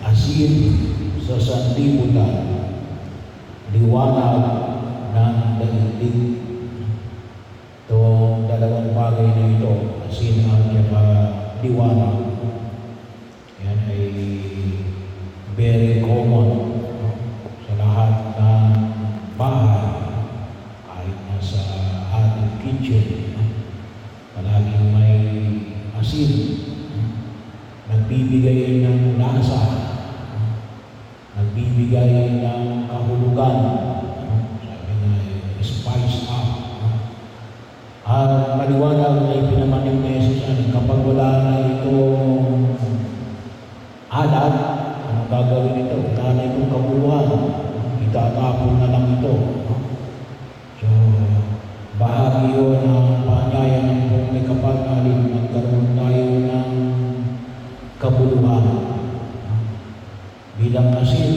Asin sa sanlibutan, liwanag ng daigdig. Itong dalawang bagay na ito, asin at liwanag, yan ay very common sa lahat ng bahay, kahit nasa ating kitchen, palaging may asin, nagbibigay ng lasa, nagbibigay ng kahulugan, sabi nga, spice up. At maliwanag na ipinamanig na Jesus kapag wala na itong alat, ano gagawin ito? Wala na itong kabuluhan, itatapon na lang ito. So, bahagi yun ng paanyaya ng Panginoon kapag magkaroon tayo ng kabuluhan bilang asin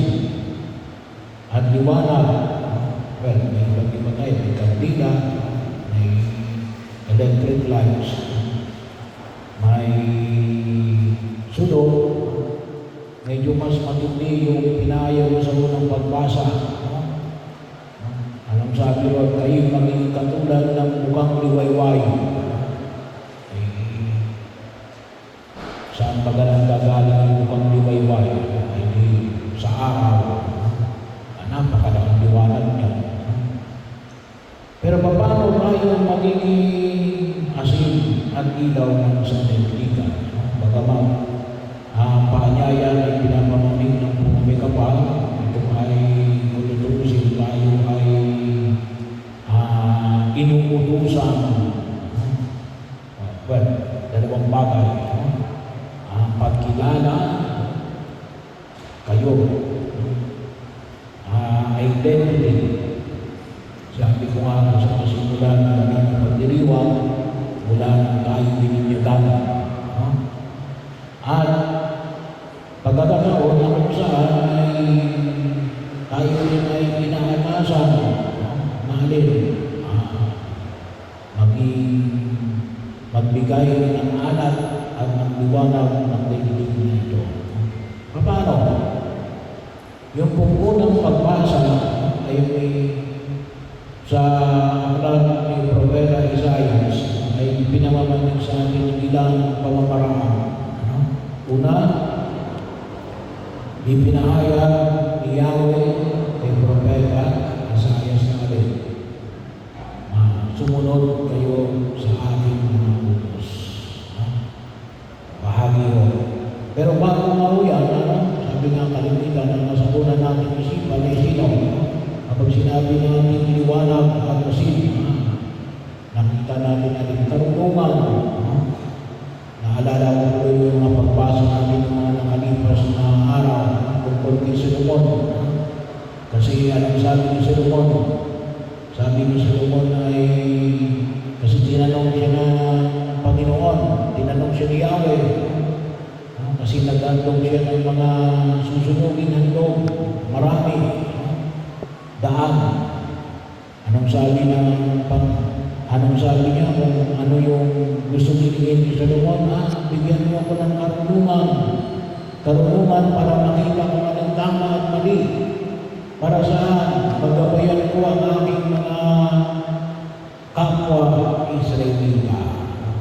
at liwanag. Well, may iba tayo, may kandila, may electric lights, may sudo. Medyo mas matindi yung pinayaw sa unang pagbasa. Anong sabi ron? Kayo maging katulad ng mukhang liwayway. Saan ba ganang gagaling yung mukhang liwayway? Ay sa araw. Napakalaking liwanag niya. Pero paano tayo magiging asin at ilaw ng sanlibutan? Bagaman paanyaya ay pinapamanig ng Panginoon kapal, ito ay kututusin tayo ay inuutusan. Well, dalawang bagay. Pagkilala kayo, identity. Sabi ko nga sa kasimulan ng pagdiriwang, mula nang tayo bininyagan. At pagkakataon na kung saan ay tayo rin ay pinaatasan, mahalin, magbigay ng alat at ng liwanag ng daigdig na ito. Paano? Yung unang pagbasa ay sa aklat ni Propeta Isaias ay pinamamanig sa atin ilang pamamaraan. Una, ipinahayag ni Yahweh kay Propeta Isaias natin. Sumunod kayo sa ating mga utos. Bahagi yun. Pero bago nga ho yan, sabi nga kalimitan na nasa una natin isipan ay sino. Kapag sinabi natin liwanag at asin, nakita natin natin karunungan. Naalala ko po yung mga pagbasa natin ng mga nakalipas na araw tungkol kay Solomon. Kasi anong sabi ni Solomon? Sabi ni Solomon ay kasi tinanong siya ng Panginoon, tinanong siya ni Yahweh. Kasi nag-andong siya ng mga susunugin handog, marami, daan. Anong sabi niya kung ano yung gusto nilingin ni Solomon? Bigyan mo ako ng karunungan para makita kung anong tama at mali. Para saan? Paggabayan ko ang aking mga kapwa Israelita,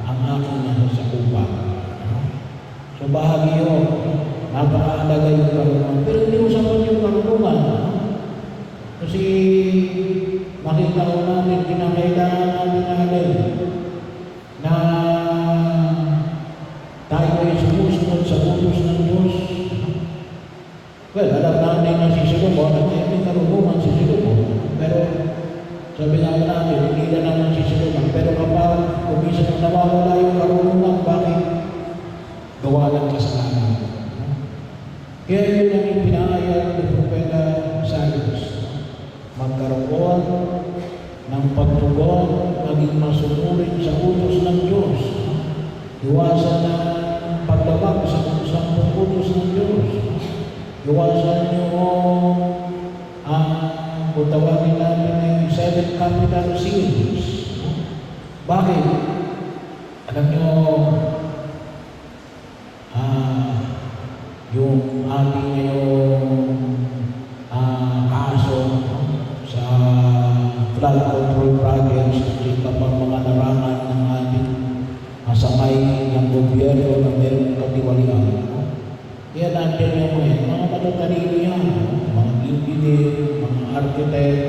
ang aking nasasakupan. So bahagi yun, napakahalaga yung karunungan. Pero hindi usapan yung karunungan. Kasi makita ko natin, kinakailangan natin na tayo ay sumusunod sa utos ng Diyos. Well, alam natin na si Solomon, at may karunungan si Solomon. Pero sabi nga natin, hindi na naman si Solomon. Pero kapag kumisan na nawawala yung karunungan, bakit? Gawa ng kasalanan. Kaya yun ang ipinahayag ni Propeta Isaias. Magkaroon ng pagtugon, maging masunurin sa utos ng Diyos. Iwasan na paglabag sa sampung utos ng Diyos. Iwasan nyo kung tawagin natin ay 7 capital sins. Bakit? Alam nyo, yung ating ngayong kaso sa flood control projects at iba pang mga larangan ng ating sangay ng gobyerno na meron katiwalian. Kaya nandiyan yung mga matatalino yan, mga engineer, mga architect,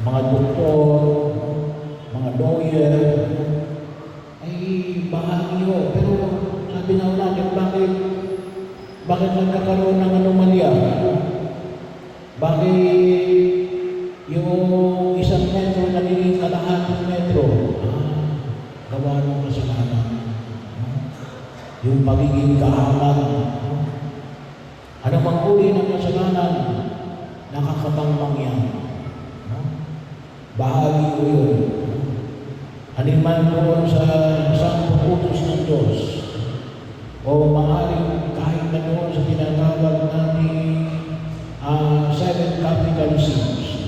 mga doktor, mga lawyer, ay bahagi yun. Pero sabi na natin, bakit nagkakaroon ng anomalya? Bakit yung isang metro nagiging kalahating metro? Gawa ng kasalanan. Yung pagiging kahaman. Ano mang uri ng kasalanan, nakakapangmang yan. Bahagi ko yun. Haliman doon sa sampung utos ng Diyos, o maaaring kahit na doon sa tinatawag natin 7 capital sins.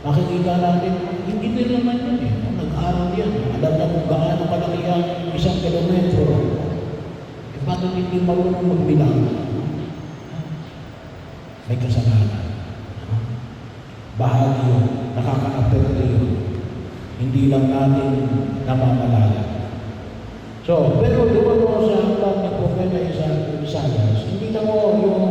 Makikita natin, hindi din naman yun eh. Nag-aaral yan. Alam na kung gaano kalaki ang 1 kilometro. Bakit hindi marunong magbilang? May kasalanan. Bahagi yun. Nakaka-aperte yun. Hindi lang natin namamalala. So, pero doon mo sa aklat ng Propeta Isaias, hindi lang mo yung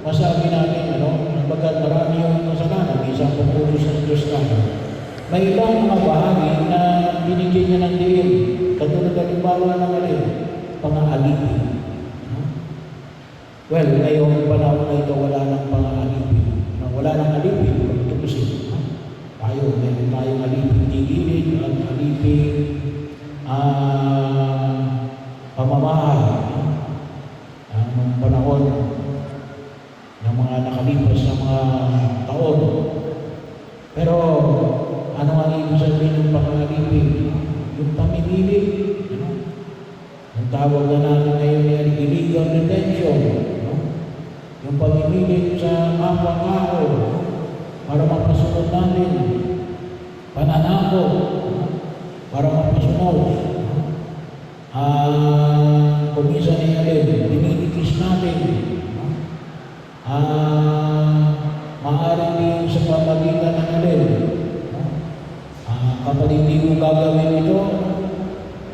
masabi natin, bagat marami yung kasalanan, isang pupulos ng Diyos natin. May ilang mga bahagi na binigyan niya ng diin, katulad ng halimbawa ng pang-aalipin. Well, ngayong panahon na ito, wala nang pang-aalipin. Wala nang alipin, tutusin. Meron tayong alipin tigilid at alipin pamamahay ng panahon ng mga nakalipas na mga taon. Pero ano ang ibig sabihin ng pang-alipin? Yung pamimili. Ang tawag na natin ngayon ay illegal detention. Yung pamimili sa kapwa-tao para mapasunod natin. Pananako para mapasunod. Kung isa na dininikis natin. Maaaring din sa pamagitan ng kapag hindi mo gagawin ito,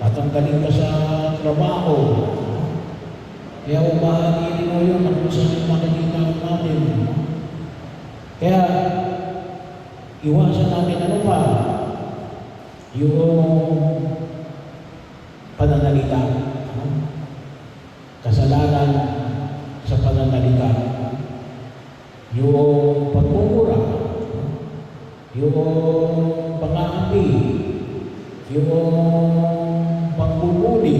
tatanggalin ka sa trabaho. Kaya umahagi rin mo yun kung saan makikita natin. Kaya iwasan natin pa? Yung pananalita. Kasalanan sa pananalita. Yung pagmumura. Yung pang-aapi. Yung pagbubuli.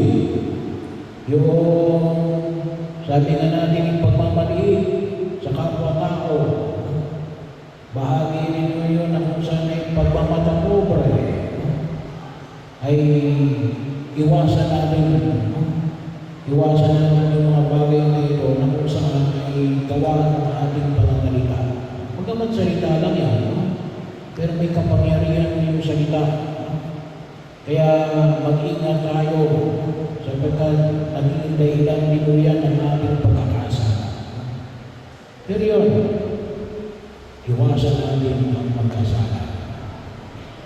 Yung sabi nga natin yung pagmamaliit sa kapwa-tao. Bahagi rin yun na kung saan ay pagmamata pobre ay iwasan natin yung mga bagay na ito na kung saan ay gawa ng ating pananalita. Magkaman salita lang yan, pero may kapangyarihan yung salita. Kaya mag-ingat tayo sapagkat naging dahilan dito yan ng ating pagkakasala. Pero yun, iwasan natin ang magkasala.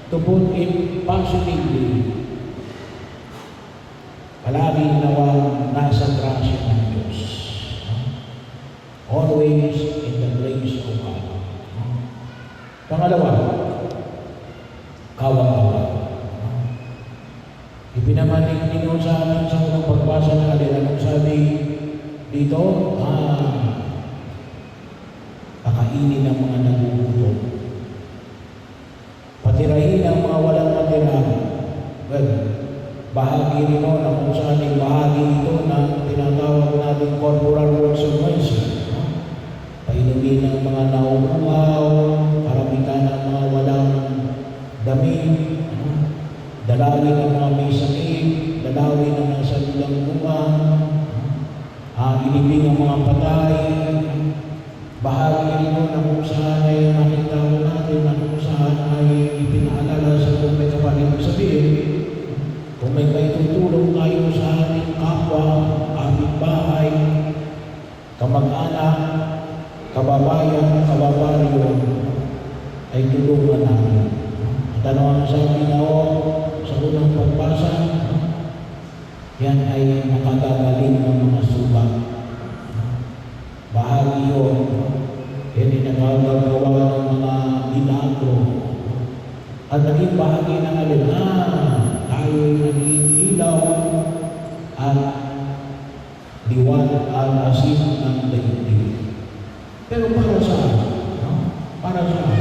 To put it positively, palagi nawang nasa grasya ng Diyos. Always in the grace of God. Pangalawa, kawang-kawa. Ipinamanig din sa atin sa unang pagbasa ng anong sabi dito, pakainin ng mga nagugutom. Patirahin ang mga walang matirahan. Well, bahagi rin mo na kung saan ay bahagi ito na tinatawag natin corporal works of mercy. Painumin ng mga nauuhaw, karamitan ng mga walang damit, dalawin ng mga may sakit, dalawin ng nasa lulang buwan, ilibing ang mga patay. Bahagi rin mo na kung saan ay nakita natin na kung saan ay ipinaalala sa kung may kapatid sabihin, kung may tutulong tayo sa ating kapwa, ating bahay, kamag-anak, kababayan, kababaryo, ay tulungan namin. At ano ang sabi na sa unang pagbasa, yan ay nakagagaling ng mga sugat. Bahagi yun, yan ay nakagagawa ng mga milagro. At naging bahagi ng alin, tayo ay naging ilaw at liwanag at asin ng daigdig. Pero para saan? Para saan?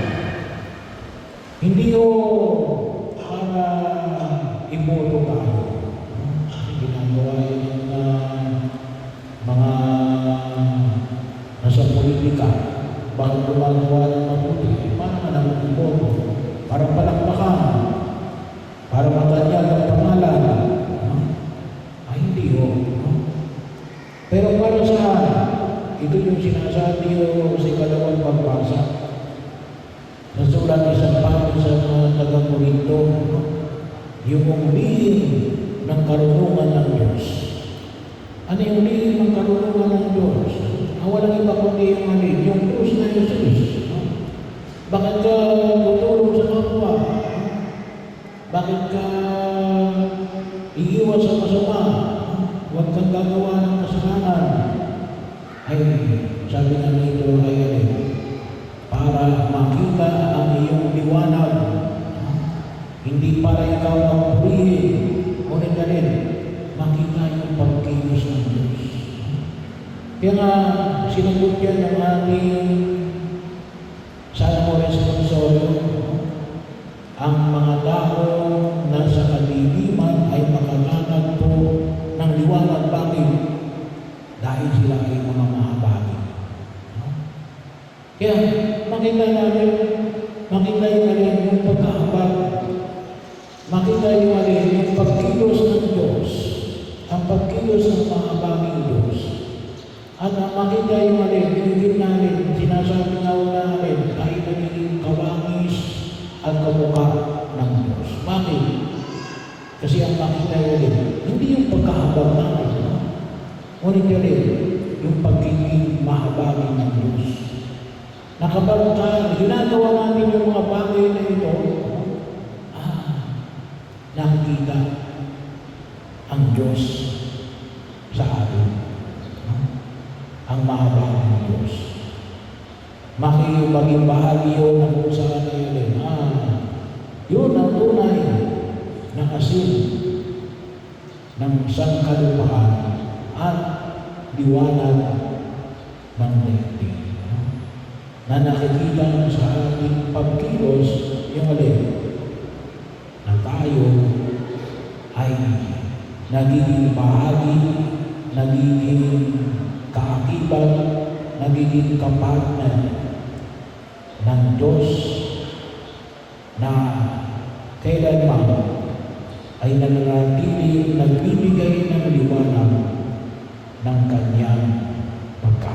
Hindi yun para iboto tayo. Ginagawa yun ng mga nasa politika. Bakit gumagawa ng mabuti? Para ka naman iboto. Para palakpakan. Para matanyag ang pangalan. Ay, hindi yun. Pero para saan? Ito yung sinasabi yun sa ikalawang pagbasa. Sa sulat ni San Pablo sa mga taga-Corinto, yung lihim ng karunungan ng Diyos. Ano yung lihim ng karunungan ng Diyos? Walang iba kundi yung yung krus na Jesus. Bakit ka tutulong sa kapwa? Bakit ka iiwas sa masama? Huwag kang gagawa ng kasalanan. Ay, sabi nga nito ay para makita ang iyong liwanag. Hindi para ikaw ang purihin. Ngunit na rin, makita yung pagkilos ng Diyos. Kaya nga, sinagot yan ng ating Salmo Responsorial, ang mga taong nasa kadiliman ay makalanag po ng liwanag. Bakit? Dahil sila ay mga mahabagin. Kaya makita natin yung pagkahabag, makita natin yung pagkilos ng Diyos, ang pagkilos ng mahabagin Diyos. At makita yung natin, sinasabi nga natin, tayo nagiging kawangis at kamukha ng Diyos. Bakit? Kasi ang makita hindi yung pagkahabag natin, ngunit yung pagiging mahabagin ng Diyos. Nakabagta, ginagawa natin yung mga bagay na ito, nakikita ang Diyos sa atin. Ang mahabagin ng Diyos. Maging bahagi yun ng kung saan na yun. Yun ang tunay na asin ng sangkalupaan at liwanag ng daigdig. Na nakikita sa ating pagkilos yung na tayo ay nagiging bahagi, nagiging kaakibat, nagiging kapartner ng Diyos na kailanman ay nananatili, nagbibigay ng liwanag ng kanyang pagkain.